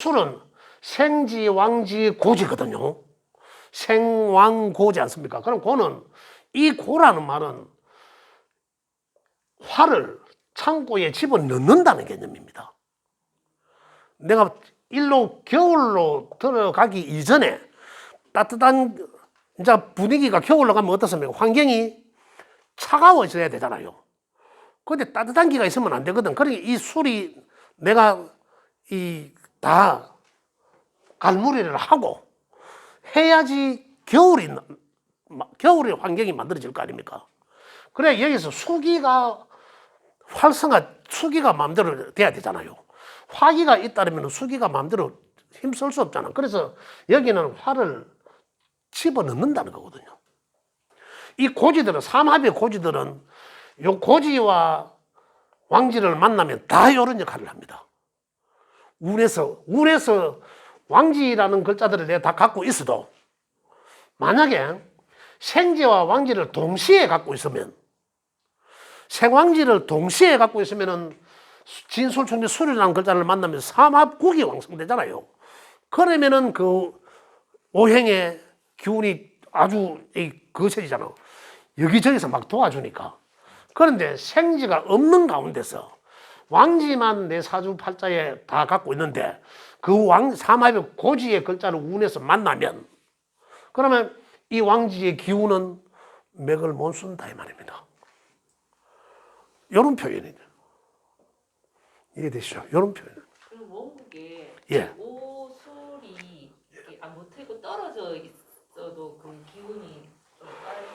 술은 생지, 왕지, 고지거든요. 생왕고지 않습니까? 그럼 고는, 이 고라는 말은 화를 창고에 집어넣는다는 개념입니다. 내가 일로 겨울로 들어가기 이전에 따뜻한 이제 분위기가 겨울로 가면 어떻습니까? 환경이 차가워져야 되잖아요. 근데 따뜻한 기가 있으면 안 되거든. 그러니까 이 술이 내가 다 갈무리를 하고 해야지 겨울의 환경이 만들어질 거 아닙니까? 그래 여기서 수기가 수기가 마음대로 돼야 되잖아요. 화기가 있다면 수기가 마음대로 힘쓸 수 없잖아. 그래서 여기는 화를 집어넣는다는 거거든요. 이 고지들은, 삼합의 고지들은 요 고지와 왕지를 만나면 다 이런 역할을 합니다. 운에서 왕지라는 글자들을 내가 다 갖고 있어도 만약에 생지와 왕지를 동시에 갖고 있으면, 생왕지를 동시에 갖고 있으면은 진술충지 술이라는 글자를 만나면 삼합국이 왕성되잖아요. 그러면은 그 오행의 기운이 아주 거세지잖아. 여기저기서 막 도와주니까. 그런데 생지가 없는 가운데서 왕지만 내 사주팔자에 다 갖고 있는데 그 삼합의 고지의 글자를 운에서 만나면, 그러면 이 왕지의 기운은 맥을 못 쓴다 이 말입니다. 이런 표현이죠. 이해되시죠? 이런 표현. 그리고 원국에 예. 오술이 못하고 떨어져 있어도 그 기운이 좀 빨리.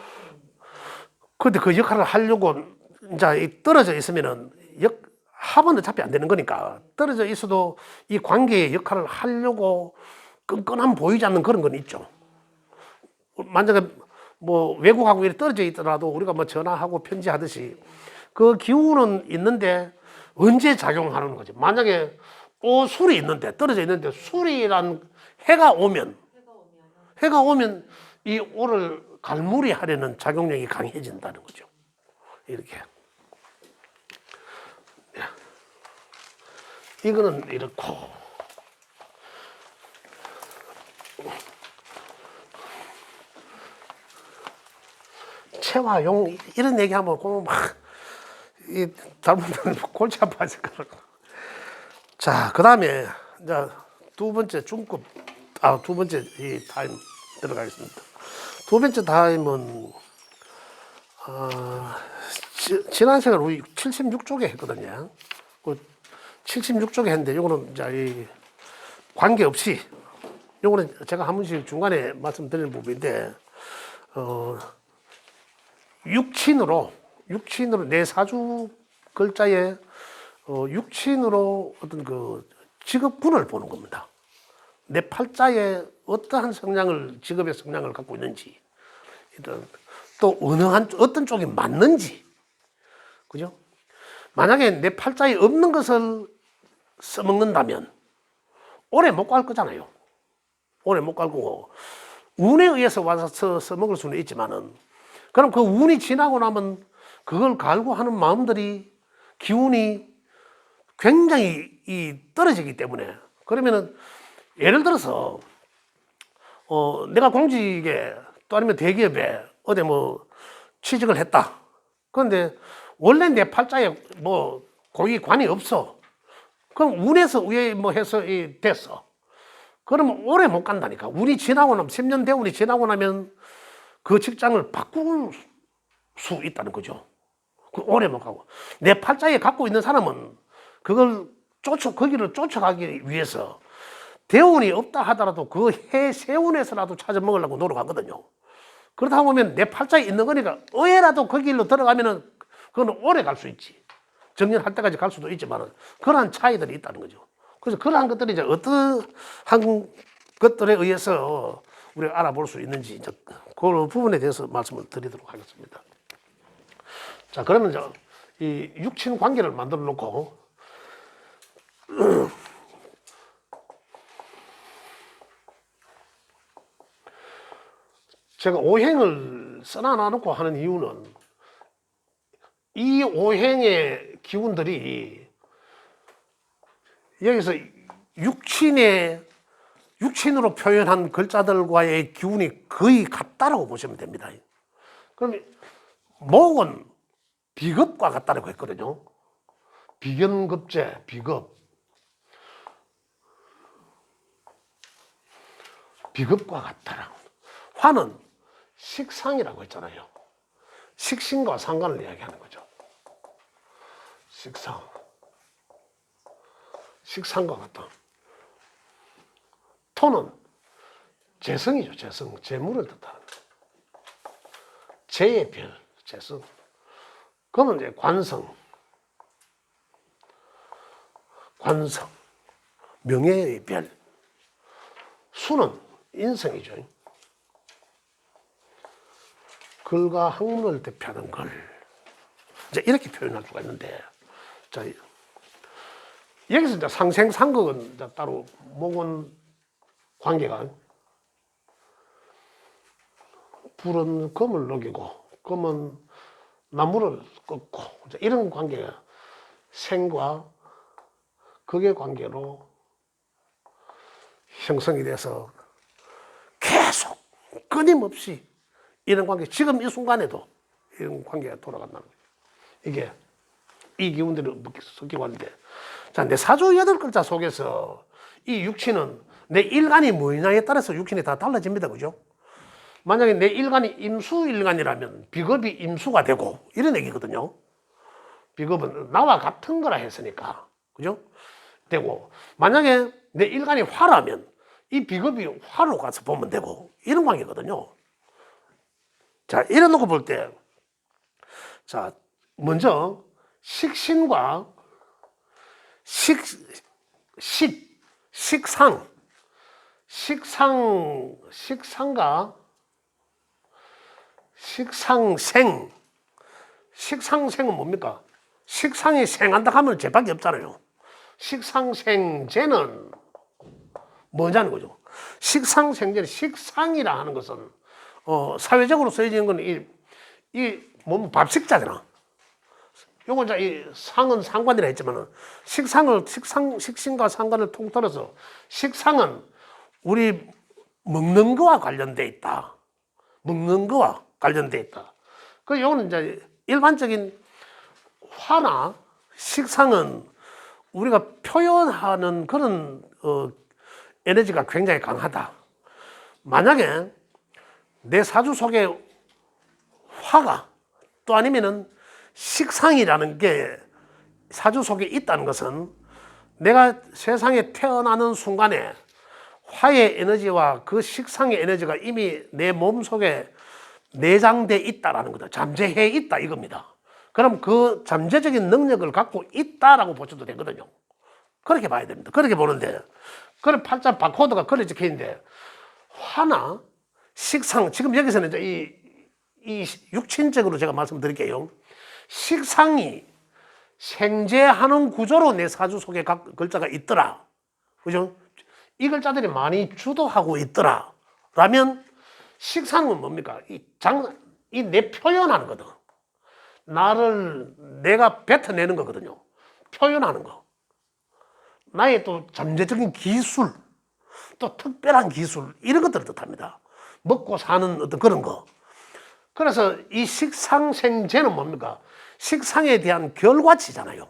그런데 그 역할을 하려고 이제 떨어져 있으면은 합은 어차피 안 되는 거니까 떨어져 있어도 이 관계의 역할을 하려고 끈끈함 보이지 않는 그런 건 있죠. 만약에 뭐 외국하고 이렇게 떨어져 있더라도 우리가 뭐 전화하고 편지하듯이 그 기운은 있는데 언제 작용하는 거지? 만약에 술이 있는데, 떨어져 있는데 술이란 해가 오면 이 오를 갈무리 하려는 작용력이 강해진다는 거죠. 이렇게. 이거는 이렇고. 체화용 이런 얘기하면 막 잘못하면 골치 아파질 거라고. 자, 그 다음에 이제 두 번째 이 타임 들어가겠습니다. 두 번째 타임은 지난 시간 우리 76쪽에 했거든요. 그 76쪽에 했는데 요거는 이제 관계없이 요거는 제가 한 번씩 중간에 말씀드리는 부분인데 육친으로 내 사주 글자에 육친으로 어떤 그 직업군을 보는 겁니다. 내 팔자에 어떠한 직업의 성향을 갖고 있는지, 또 어떤 쪽이 맞는지, 그죠? 만약에 내 팔자에 없는 것을 써먹는다면 오래 못 갈 거잖아요. 오래 못 갈 거고 운에 의해서 와서 써먹을 수는 있지만은, 그럼 그 운이 지나고 나면 그걸 갈구하는 마음들이 기운이 굉장히 떨어지기 때문에, 그러면은 예를 들어서 내가 공직에 또 아니면 대기업에 어디 뭐 취직을 했다. 그런데 원래 내 팔자에 뭐 고위 관이 없어. 그럼 운에서 위에 뭐 해서 됐어. 그러면 오래 못 간다니까. 운이 지나고 나면 10년 대운이 지나고 나면 그 직장을 바꿀 수 있다는 거죠. 오래 못 가고. 내 팔자에 갖고 있는 사람은 그걸 거기를 쫓아가기 위해서 대운이 없다 하더라도 그 해 세운에서라도 찾아 먹으려고 노력하거든요. 그러다 보면 내 팔자에 있는 거니까 의외라도 그 길로 들어가면은 그거는 오래 갈 수 있지. 정년할 때까지 갈 수도 있지만 그러한 차이들이 있다는 거죠. 그래서 그러한 것들이 이제 어떠한 것들에 의해서 우리가 알아볼 수 있는지 이제 그 부분에 대해서 말씀을 드리도록 하겠습니다. 자, 그러면 이제 이 육친 관계를 만들어 놓고 제가 오행을 써놔 놓고 하는 이유는 이 오행의 기운들이 여기서 육친으로 표현한 글자들과의 기운이 거의 같다라고 보시면 됩니다. 그럼 목은 비겁과 같다라고 했거든요. 비견급제, 비겁. 비겁과 같다라고. 화는 식상이라고 했잖아요. 식신과 상관을 이야기하는 거죠. 식상. 식상과 같다. 토는 재성이죠. 재성. 재물을 뜻하는 거예요. 재의 별, 재성. 그러면 이제 관성. 관성. 명예의 별. 수는 인성이죠. 글과 학문을 대표하는 글. 이제 이렇게 표현할 수가 있는데, 자, 여기서 이제 상생상극은 이제 따로 목은 관계가 불은 금을 녹이고 금은 나무를 꺾고 이런 관계가 생과 극의 관계로 형성이 돼서 계속 끊임없이 이런 관계, 지금 이 순간에도 이런 관계가 돌아간다는 거예요. 이게 이 기운들이 섞이고 하는데, 자, 내 사주 8글자 속에서 이 육친은 내 일간이 뭐냐에 따라서 육친이 다 달라집니다. 그죠? 만약에 내 일간이 임수일간이라면 비겁이 임수가 되고 이런 얘기거든요. 비겁은 나와 같은 거라 했으니까. 그죠? 되고, 만약에 내 일간이 화라면 이 비겁이 화로 가서 보면 되고 이런 관계거든요. 자, 이래 놓고 볼 때, 자, 먼저 식신과 식상과 식상생은 뭡니까? 식상이 생한다 하면 죄밖에 없잖아요. 식상생제는 뭐냐는 거죠. 식상생제는, 식상이라 하는 것은 사회적으로 쓰여지는 건 뭐 밥식자잖아. 요건 이제 이 상은 상관이라 했지만은 식신과 상관을 통틀어서 식상은 우리 먹는 거와 관련돼 있다. 먹는 거와 관련돼 있다. 그 요거는 이제 일반적인 화나 식상은 우리가 표현하는 그런 에너지가 굉장히 강하다. 만약에 내 사주 속에 화가 또 아니면은 식상이라는 게 사주 속에 있다는 것은 내가 세상에 태어나는 순간에 화의 에너지와 그 식상의 에너지가 이미 내 몸속에 내장돼 있다라는 거다. 잠재해 있다 이겁니다. 그럼 그 잠재적인 능력을 갖고 있다라고 보셔도 되거든요. 그렇게 봐야 됩니다. 그렇게 보는데, 그런 팔자 바코드가 그렇게 적혀 있는데, 화나 식상, 지금 여기서는 이제 이 육친적으로 제가 말씀드릴게요. 식상이 생재하는 구조로 내 사주 속에 각 글자가 있더라. 그죠? 이 글자들이 많이 주도하고 있더라. 라면 식상은 뭡니까? 이 내 표현하는 거든. 내가 뱉어내는 거거든요. 표현하는 거. 나의 또 잠재적인 기술, 또 특별한 기술, 이런 것들을 뜻합니다. 먹고 사는 어떤 그런 거. 그래서 이 식상생재는 뭡니까? 식상에 대한 결과치잖아요.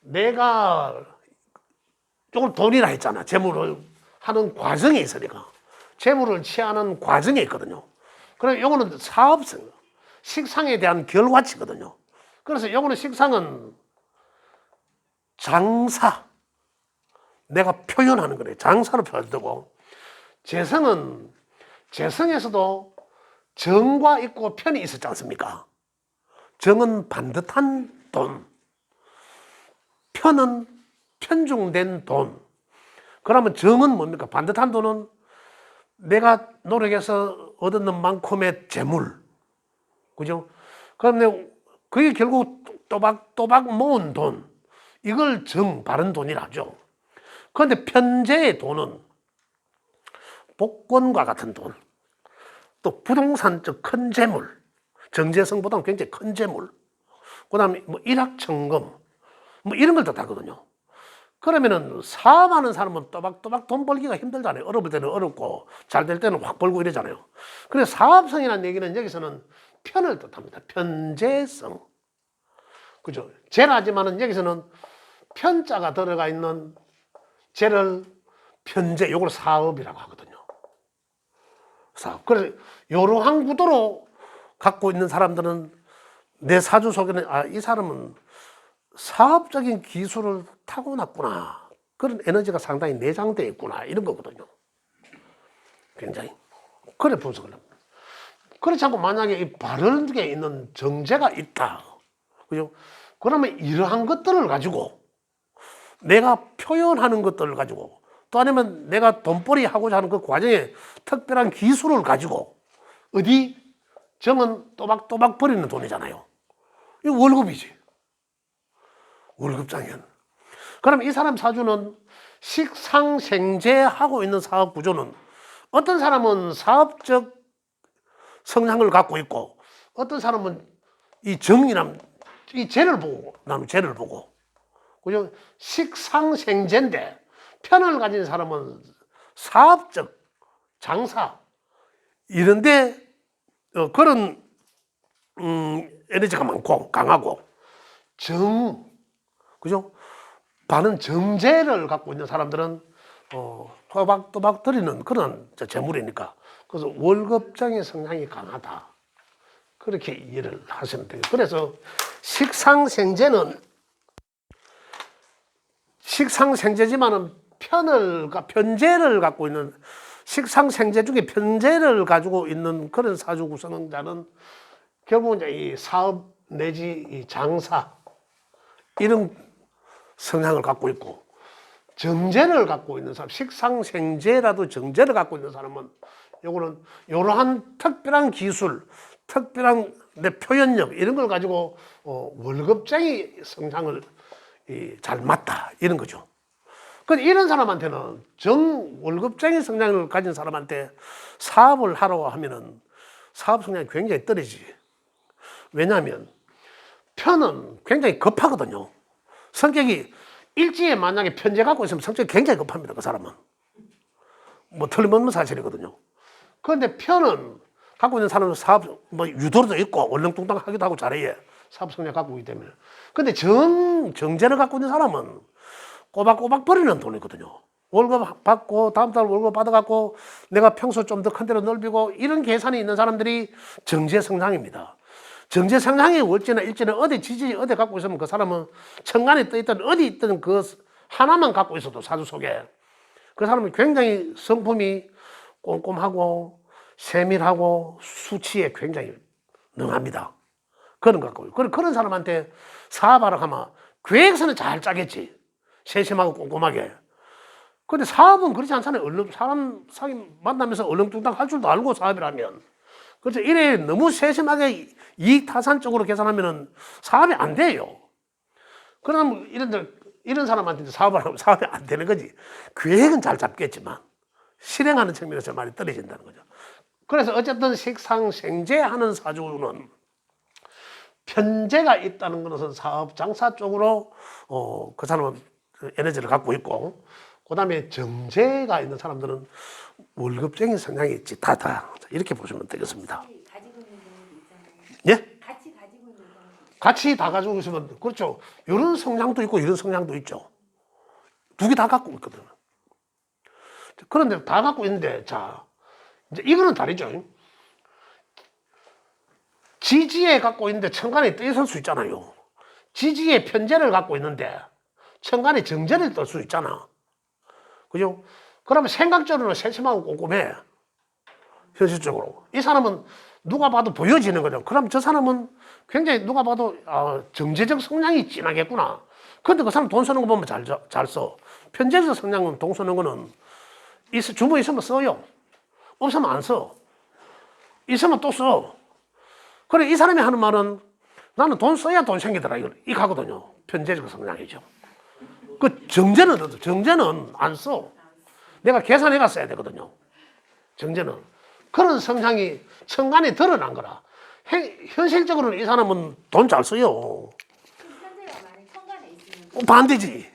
내가 조금 돈이라 했잖아. 재물을 하는 과정에 있으니까. 재물을 취하는 과정에 있거든요. 그럼 요거는 사업성, 식상에 대한 결과치거든요. 그래서 요거는 식상은 장사, 내가 표현하는 거래. 장사로 표현되고, 재성에서도 정과 있고 편이 있었지 않습니까? 정은 반듯한 돈, 편은 편중된 돈. 그러면 정은 뭡니까? 반듯한 돈은 내가 노력해서 얻는 만큼의 재물. 그죠? 그럼 그게 결국 또박 모은 돈. 이걸 바른 돈이라 하죠. 그런데 편재의 돈은 복권과 같은 돈, 또 부동산적 큰 재물, 정재성보다는 굉장히 큰 재물, 그 다음에 뭐 일확천금, 뭐 이런 걸 뜻하거든요. 그러면은 사업하는 사람은 또박또박 돈 벌기가 힘들잖아요. 어려울 때는 어렵고 잘 될 때는 확 벌고 이러잖아요. 그래서 사업성이라는 얘기는 여기서는 편을 뜻합니다. 편재성. 그죠? 재라지만은 여기서는 편자가 들어가 있는 재를 편재, 요걸 사업이라고 하거든요. 사업. 그래서 이러한 구도로 갖고 있는 사람들은 내 사주 속에는 이 사람은 사업적인 기술을 타고났구나. 그런 에너지가 상당히 내장되어 있구나. 이런 거거든요. 굉장히. 그래 분석을 합니다. 그렇지 않고 만약에 이 발언에 있는 정제가 있다. 그죠? 그러면 이러한 것들을 가지고 내가 표현하는 것들을 가지고 또 아니면 내가 돈벌이 하고자 하는 그 과정에 특별한 기술을 가지고 어디 정은 또박또박 버리는 돈이잖아요. 이거 월급이지. 월급장이야. 그럼 이 사람 사주는 식상생재하고 있는 사업 구조는 어떤 사람은 사업적 성향을 갖고 있고 어떤 사람은 이 정이나 이 재를 보고 나는 재를 보고 그죠? 식상생재인데 편을 가진 사람은 사업적 장사 이런데 그런 에너지가 많고 강하고 정 그죠? 많은 정제를 갖고 있는 사람들은 또박또박 들이는 그런 재물이니까 그래서 월급장의 성향이 강하다. 그렇게 이해를 하시면 되겠죠. 그래서 식상생재지만은 편재를 갖고 있는 식상생재 중에 편재를 가지고 있는 그런 사주 구성자는 결국은 이제 이 사업 내지 이 장사 이런 성향을 갖고 있고 정제를 갖고 있는 사람, 식상생재라도 정제를 갖고 있는 사람은 요거는 이러한 특별한 기술, 특별한 내 표현력 이런 걸 가지고 월급쟁이 성향을 잘 맞다 이런 거죠. 근데 이런 사람한테는 월급쟁이 성향을 가진 사람한테 사업을 하라고 하면은 사업 성향이 굉장히 떨어지지. 왜냐하면 편은 굉장히 급하거든요. 성격이 일지에 만약에 편제 갖고 있으면 성격이 굉장히 급합니다. 그 사람은. 뭐 틀림없는 사실이거든요. 그런데 편은 갖고 있는 사람은 사업 뭐 유도도 있고 얼렁뚱땅 하기도 하고 잘해. 사업 성향 갖고 있기 때문에. 근데 정제를 갖고 있는 사람은 꼬박꼬박 버리는 돈이거든요. 월급 받고 다음 달 월급 받아갖고 내가 평소 좀 더 큰 데로 넓히고 이런 계산이 있는 사람들이 정제 성향입니다. 정제 성향이 월지나 일지나 어디 지지 어디 갖고 있으면 그 사람은 천간에 떠 있든 어디 있든 그 하나만 갖고 있어도 사주 속에 그 사람은 굉장히 성품이 꼼꼼하고 세밀하고 수치에 굉장히 능합니다. 그런 것 같고요. 그런 사람한테 사업하라고 하면 계획서는 잘 짜겠지. 세심하고 꼼꼼하게. 근데 사업은 그렇지 않잖아요. 사람 만나면서 얼렁뚱땅 할 줄도 알고 사업이라면. 그래서 이래 너무 세심하게 이익 타산적으로 계산하면은 사업이 안 돼요. 그러면 이런 사람한테 사업을 하면 사업이 안 되는 거지. 계획은 잘 잡겠지만 실행하는 측면에서 많이 떨어진다는 거죠. 그래서 어쨌든 식상생재하는 사주는 편재가 있다는 것은 사업 장사 쪽으로 그 사람은 에너지를 갖고 있고 그 다음에 정제가 있는 사람들은 월급쟁이 성향이 있지 다다 이렇게 보시면 되겠습니다. 가지고 있는 경우도 있잖아요. 예? 같이 가지고 있는 경우도 있잖아요. 같이 다 가지고 있으면 그렇죠. 이런 성향도 있고 이런 성향도 있죠. 두 개 다 갖고 있거든. 그런데 다 갖고 있는데 자 이제 이거는 다르죠. 지지에 갖고 있는데 천간에 떠 있을 수 있잖아요. 지지에 편제를 갖고 있는데 천간에 정제를 뜰 수 있잖아. 그죠? 그러면 생각적으로는 세심하고 꼼꼼해. 현실적으로. 이 사람은 누가 봐도 보여지는 거죠. 그럼 저 사람은 굉장히 누가 봐도 정제적 성향이 진하겠구나. 근데 그 사람 돈 쓰는 거 보면 잘 써. 편제적 성향은 돈 쓰는 거는 주머니 있으면 써요. 없으면 안 써. 있으면 또 써. 그래, 이 사람이 하는 말은 나는 돈 써야 돈 생기더라. 이 가거든요. 편제적 성향이죠. 그 정제는 안 써. 내가 계산해가 써야 되거든요. 정제는. 그런 성향이 천간에 드러난 거라. 현실적으로는 이 사람은 돈 잘 써요. 현재가 만약 천간에 있으면 반대지.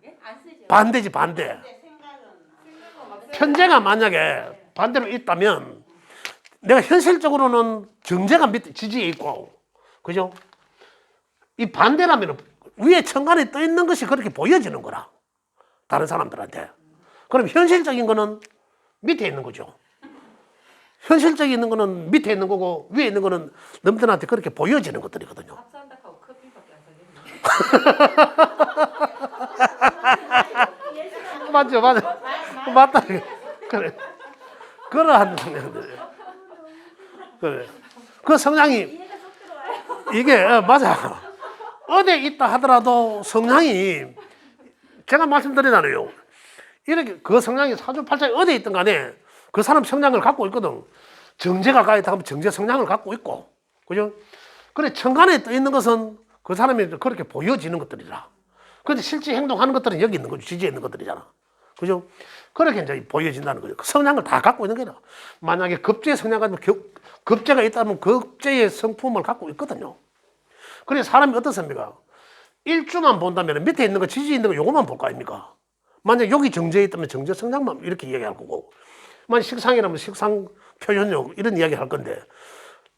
예? 안 반대지, 반대. 편제가 만약에 반대로 있다면 내가 현실적으로는 정제가 밑에 지지에 있고, 그죠? 이 반대라면 위에 천간에 떠 있는 것이 그렇게 보여지는 거라. 다른 사람들한테. 그럼 현실적인 거는 밑에 있는 거죠. 현실적인 있는 거는 밑에 있는 거고 위에 있는 거는 남들한테 그렇게 보여지는 것들이거든요. 합산닭하고 커피밖에 안 사겠네. 맞죠, 맞아. 맞다. 그래. 그러한 성향들. 그래. 그 성향이 이게 맞아. 어디에 있다 하더라도 성향이 제가 말씀드리잖아요. 이렇게 그 성향이 사주팔자에 어디에 있든 간에 그 사람 성향을 갖고 있거든. 정제가 가있다 하면 정제 성향을 갖고 있고, 그죠? 그래, 천간에 떠 있는 것은 그 사람이 그렇게 보여지는 것들이라. 근데 실제 행동하는 것들은 여기 있는 거죠. 지지에 있는 것들이잖아. 그죠? 그렇게 이제 보여진다는 거죠. 그 성향을 다 갖고 있는 거라. 만약에 급제의 성향 같으면 급제가 있다면 급제의 성품을 갖고 있거든요. 그래서 사람이 어떻습니까? 일주만 본다면 밑에 있는 거, 지지에 있는 거 요것만 볼 거 아닙니까? 만약 여기 정제에 있다면 정제 성향만 이렇게 이야기할 거고, 만약 식상이라면 식상 표현력 이런 이야기 할 건데,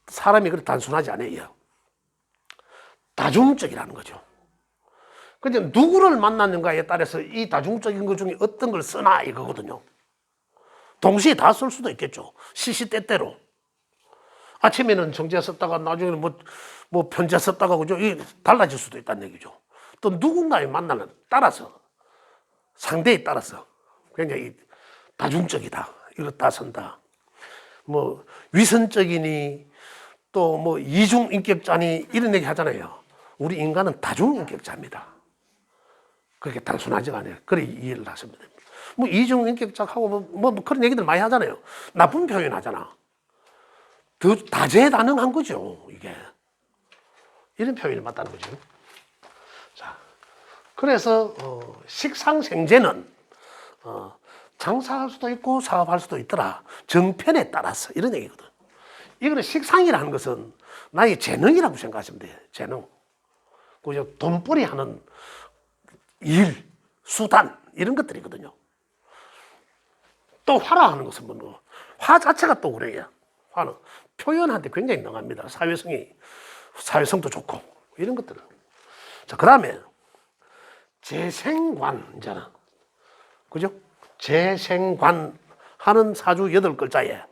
사람이 그렇게 단순하지 않아요. 다중적이라는 거죠. 근데 누구를 만났는가에 따라서 이 다중적인 것 중에 어떤 걸 쓰나 이거거든요. 동시에 다 쓸 수도 있겠죠. 시시때때로. 아침에는 정제 썼다가 나중에는 뭐 편제 썼다가 그죠? 이 달라질 수도 있다는 얘기죠. 또 누군가에 만나는 따라서 상대에 따라서 굉장히 다중적이다. 이거 다 쓴다. 뭐 위선적이니 또 뭐 이중인격자니 이런 얘기 하잖아요. 우리 인간은 다중인격자입니다. 그렇게 단순하지가 않아요. 그래 이해를 하시면 됩니다. 뭐 이중인격자하고 뭐 그런 얘기들 많이 하잖아요. 나쁜 표현 하잖아. 더 다재다능한 거죠, 이게. 이런 표현이 맞다는 거죠. 자, 그래서 식상생재는 장사할 수도 있고 사업할 수도 있더라. 정편에 따라서 이런 얘기거든. 이거는 식상이라는 것은 나의 재능이라고 생각하시면 돼요. 재능. 그죠? 돈벌이 하는 일, 수단 이런 것들이거든요. 또 화라하는 것은 뭐 화 자체가 또 그래요. 화는 표현한테 굉장히 능합니다. 사회성도 좋고 이런 것들은. 자, 그다음에 재생관 이제는 그죠? 재생관 하는 사주 8글자에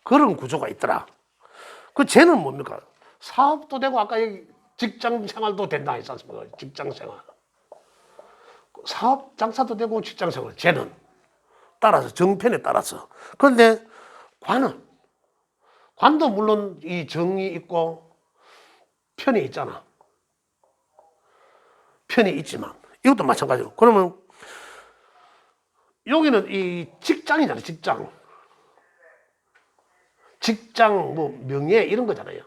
그런 구조가 있더라. 그 재는 뭡니까? 사업도 되고 아까 여기 직장 생활도 된다 했지 않습니까? 직장 생활. 사업 장사도 되고 직장 생활. 재는 따라서 정편에 따라서. 그런데 관도 물론 이 정이 있고 편이 있잖아. 편이 있지만 이것도 마찬가지로. 그러면 여기는 이 직장이잖아요. 직장 뭐 명예 이런 거잖아요.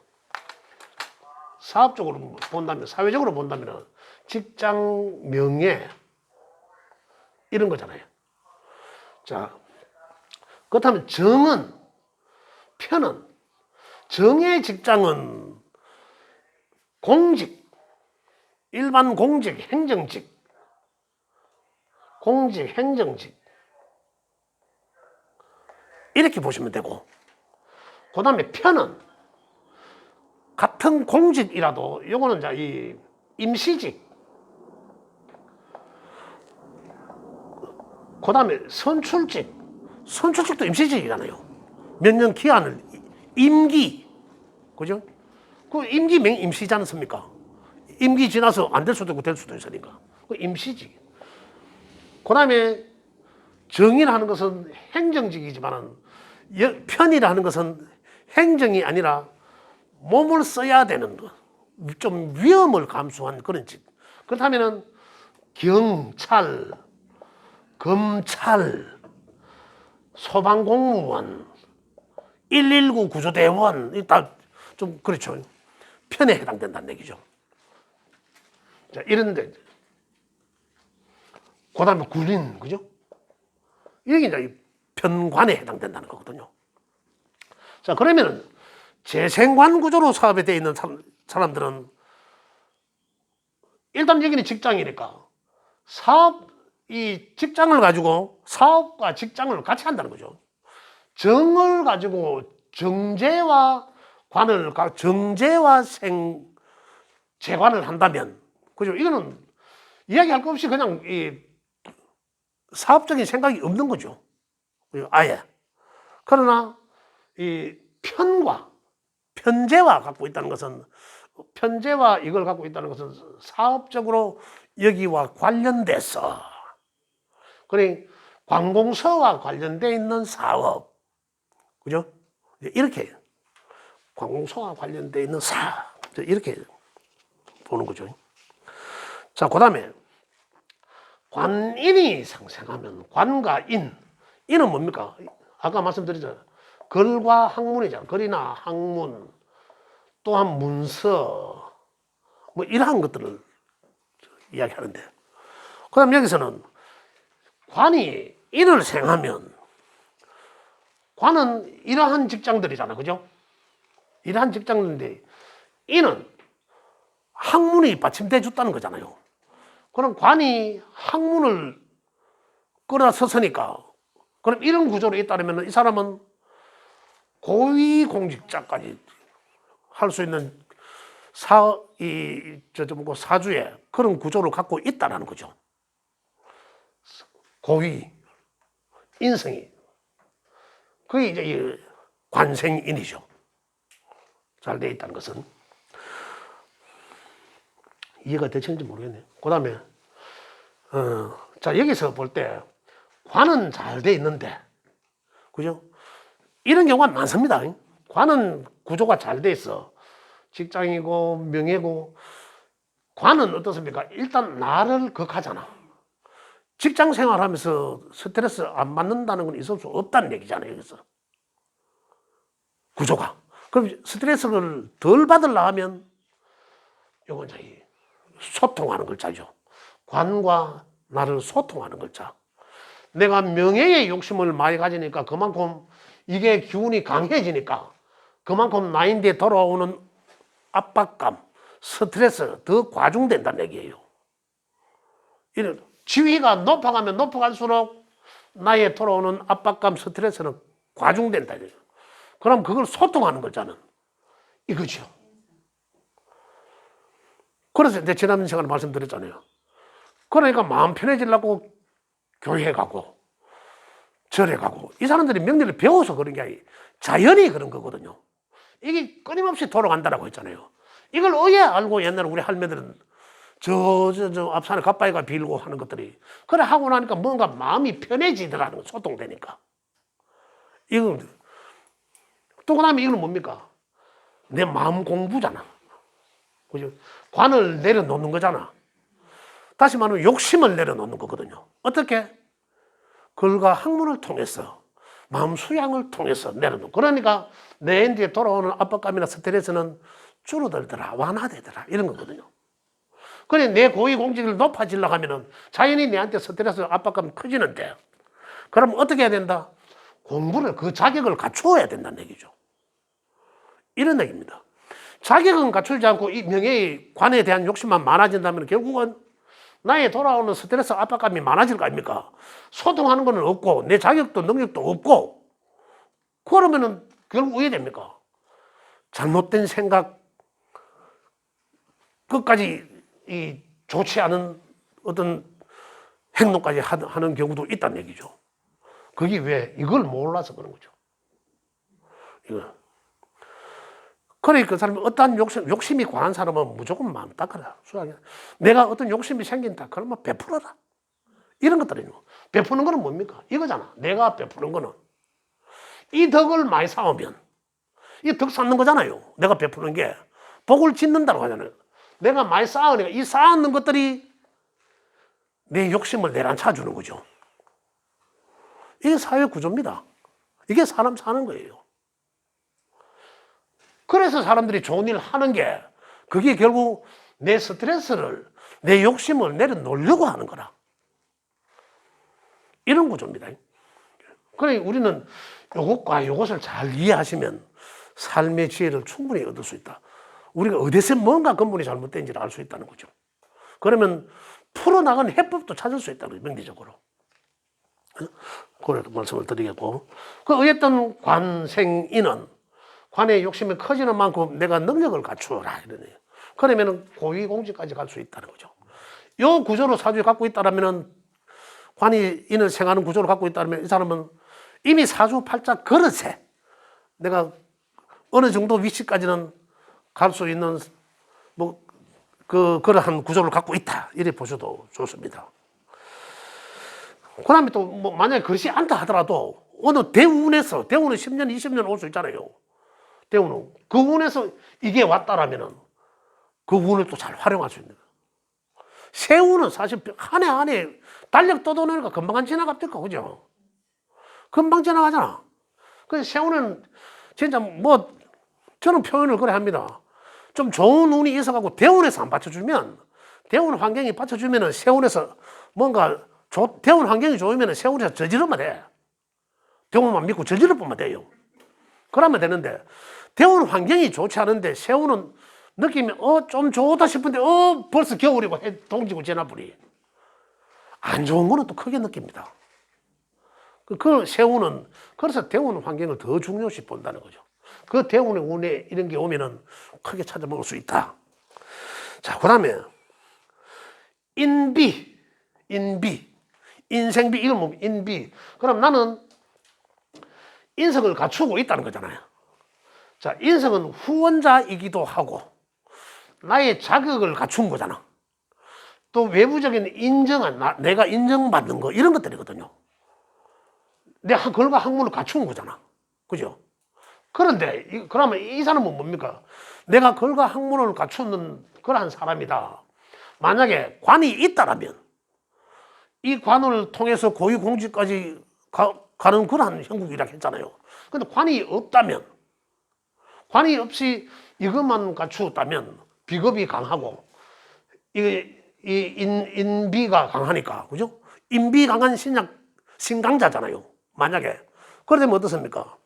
사업적으로 본다면, 사회적으로 본다면 직장 명예 이런 거잖아요. 자, 그렇다면 편은 정의 직장은 공직, 일반 공직, 행정직, 이렇게 보시면 되고, 그 다음에 편은 같은 공직이라도 요거는 이제 이 임시직, 그 다음에 선출직도 임시직이잖아요. 몇 년 기한을 임기, 그죠? 그 임기명 임시지 않습니까? 임기 지나서 안 될 수도 있고 될 수도 있으니까 그 임시직. 그 다음에 정이라는 것은 행정직이지만은 편이라는 것은 행정이 아니라 몸을 써야 되는 좀 위험을 감수한 그런 직. 그렇다면은 경찰, 검찰, 소방공무원, 119 구조대원, 다 좀 그렇죠. 편에 해당된다는 얘기죠. 자, 이런데, 그 다음에 군인, 그죠? 이게 이제 편관에 해당된다는 거거든요. 자, 그러면은 재생관 구조로 사업에 되어 있는 사람들은 일단 여기는 직장이니까 사업 이 직장을 가지고 사업과 직장을 같이 한다는 거죠. 정을 가지고 정제와 재관을 한다면, 그죠? 이거는 이야기할 거 없이 그냥 이 사업적인 생각이 없는 거죠. 아예. 그러나 이 편제와 갖고 있다는 것은, 편제와 이걸 갖고 있다는 것은 사업적으로 여기와 관련돼서, 그러니 관공서와 관련돼 있는 사업, 그죠? 이렇게 관공서와 관련돼 있는 사업, 이렇게 보는 거죠. 자, 그 다음에 관인이 상생하면 관과 인은 뭡니까? 아까 말씀드렸잖아요. 글과 학문이잖아요. 글이나 학문, 또한 문서, 뭐 이러한 것들을 이야기하는데, 그 다음 여기서는 관이 인을 생하면, 관은 이러한 직장들이잖아, 그죠? 이러한 직장들인데 인은 학문이 받침돼 줬다는 거잖아요. 그럼 관이 학문을 끌어섰으니까, 그럼 이런 구조로 있다면 이 사람은 고위공직자까지 할 수 있는 사주의 그런 구조를 갖고 있다는 거죠. 고위, 인성이. 그게 이제 이 관생인이죠. 잘 돼 있다는 것은. 이해가 되시는지 모르겠네요. 그 다음에, 자, 여기서 볼 때, 관은 잘 돼 있는데, 그죠? 이런 경우가 많습니다. 관은 구조가 잘 돼 있어. 직장이고, 명예고, 관은 어떻습니까? 일단 나를 극하잖아. 직장 생활하면서 스트레스 안 받는다는 건 있을 수 없다는 얘기잖아요, 여기서. 구조가. 그럼 스트레스를 덜 받으려 하면, 요건 이제 소통하는 글자죠. 관과 나를 소통하는 글자. 내가 명예의 욕심을 많이 가지니까 그만큼 이게 기운이 강해지니까 그만큼 나인데 돌아오는 압박감, 스트레스 더 과중된다는 얘기예요. 이런 지위가 높아가면 높아갈수록 나에 돌아오는 압박감, 스트레스는 과중된다. 그럼 그걸 소통하는 글자는 이거죠. 그래서 이제 지난 시간에 말씀드렸잖아요. 그러니까 마음 편해지려고 교회 가고 절에 가고, 이 사람들이 명리를 배워서 그런 게 아니에요. 자연히 그런 거거든요. 이게 끊임없이 돌아간다라고 했잖아요. 이걸 어예 알고 옛날에 우리 할매들은 저 앞산에 갓바위가 빌고 하는 것들이, 그래 하고 나니까 뭔가 마음이 편해지더라는 거, 소통되니까. 이건 또 그다음에 이거는 뭡니까? 내 마음 공부잖아. 그죠? 관을 내려놓는 거잖아. 다시 말하면 욕심을 내려놓는 거거든요. 어떻게? 글과 학문을 통해서, 마음 수양을 통해서 내려놓는. 그러니까 내인지에 돌아오는 압박감이나 스트레스는 줄어들더라, 완화되더라, 이런 거거든요. 그래, 내 고위공직을 높아지려고 하면은 자연히 내한테 스트레스, 압박감이 커지는데, 그럼 어떻게 해야 된다? 공부를, 그 자격을 갖추어야 된다는 얘기죠. 이런 얘기입니다. 자격은 갖추지 않고 이 명예의 관에 대한 욕심만 많아진다면 결국은 나에 돌아오는 스트레스, 압박감이 많아질 거 아닙니까? 소통하는 건 없고, 내 자격도 능력도 없고, 그러면은 결국 어떻게 됩니까? 잘못된 생각, 끝까지 좋지 않은 어떤 행동까지 하는 경우도 있다는 얘기죠. 그게 왜? 이걸 몰라서 그런 거죠. 이거. 그러니까 그 사람이 어떠한 욕심이 과한 사람은 무조건 마음 닦아라. 내가 어떤 욕심이 생긴다. 그러면 베풀어라. 이런 것들이요. 베푸는 거는 뭡니까? 이거잖아. 내가 베푸는 거는. 이 덕을 많이 쌓으면, 이 덕 쌓는 거잖아요. 내가 베푸는 게. 복을 짓는다고 하잖아요. 내가 많이 쌓으니까 이 쌓는 것들이 내 욕심을 내려앉혀 주는 거죠. 이게 사회 구조입니다. 이게 사람 사는 거예요. 그래서 사람들이 좋은 일을 하는 게, 그게 결국 내 스트레스를, 내 욕심을 내려놓으려고 하는 거라. 이런 구조입니다. 그래, 우리는 요것과 요것을 잘 이해하시면 삶의 지혜를 충분히 얻을 수 있다. 우리가 어디서 뭔가 근본이 잘못된지를 알 수 있다는 거죠. 그러면 풀어나가는 해법도 찾을 수 있다는 거예요, 명리적으로. 그렇게 말씀을 드리겠고, 그 어쨌든 관생인은 관의 욕심이 커지는 만큼 내가 능력을 갖추어라 이러네요. 그러면은 고위공직까지 갈 수 있다는 거죠. 요 구조로 사주에 갖고 있다라면은 관이 인을 생하는 구조를 갖고 있다면 이 사람은 이미 사주 팔자 그릇에 내가 어느 정도 위치까지는 갈 수 있는 뭐 그러한 구조를 갖고 있다 이렇게 보셔도 좋습니다. 그다음에 또 뭐 만약에 그렇지 않다 하더라도 어느 대운에서 대운은 10년, 20년 올 수 있잖아요. 대운은 그 운에서 이게 왔다라면은 그 운을 또 잘 활용할 수 있는 거예요. 새우는 사실 한 해 한 해 달력 떠도니까 금방 지나갑니까, 그죠? 금방 지나가잖아. 그래서 새우는 진짜 뭐 저는 표현을 그래 합니다. 좀 좋은 운이 있어가지고 대운에서 안 받쳐주면 대운 환경이 받쳐주면은 세운에서 뭔가 대운 환경이 좋으면은 세운에서 저지르면 돼. 대운만 믿고 저지르면 돼요. 그러면 되는데 대운 환경이 좋지 않은데 세운은 느낌이 좀 좋다 싶은데 벌써 겨울이고 동지고 지나버리. 안 좋은 거는 또 크게 느낍니다. 그 세운은 그래서 대운 환경을 더 중요시 본다는 거죠. 그 대운의 운에 이런 게 오면은 크게 찾아먹을 수 있다. 자, 그다음에 인비, 인생비 이걸 뭐 인비. 그럼 나는 인성을 갖추고 있다는 거잖아요. 자, 인성은 후원자이기도 하고 나의 자격을 갖춘 거잖아. 또 외부적인 인정한 내가 인정받는 거 이런 것들이거든요. 내 글과 학문을 갖춘 거잖아. 그죠? 그런데 그러면 이 사람은 뭡니까? 내가 글과 학문을 갖추는 그러한 사람이다. 만약에 관이 있다라면 이 관을 통해서 고위공직까지 가는 그러한 형국이라 했잖아요. 근데 관이 없다면, 관이 없이 이것만 갖추었다면 비겁이 강하고 인비가 강하니까, 그죠? 인비 강한 신강자잖아요. 만약에 그러면 어떻습니까?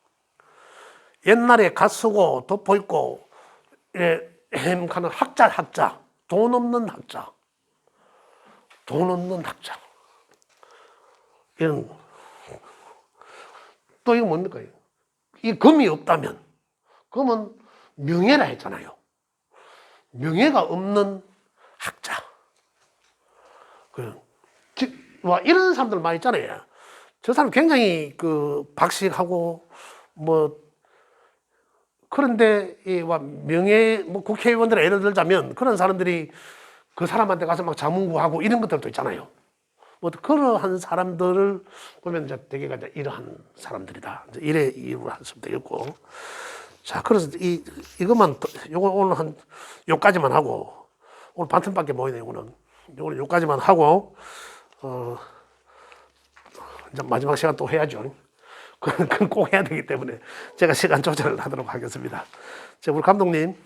옛날에 갓 쓰고 덮어 입고 헤엄하는 학자, 돈 없는 학자, 이런. 또 이거 뭡니까? 이 금이 없다면, 금은 명예라 했잖아요. 명예가 없는 학자. 이런 사람들 많이 있잖아요. 저 사람 굉장히 박식하고 그런데 명예 국회의원들 예를 들자면 그런 사람들이 그 사람한테 가서 막 자문구하고 이런 것들도 있잖아요. 그러한 사람들을 보면 이제 대개가 이제 이러한 사람들이다. 이래 이유로 하시면 되겠고. 자, 그래서 이것만 요거 오늘 한 요까지만 하고 오늘 반틈밖에 못 있네요. 오늘 요까지만 하고 이제 마지막 시간 또 해야죠. 그건 꼭 해야 되기 때문에 제가 시간 조절을 하도록 하겠습니다. 자, 우리 감독님.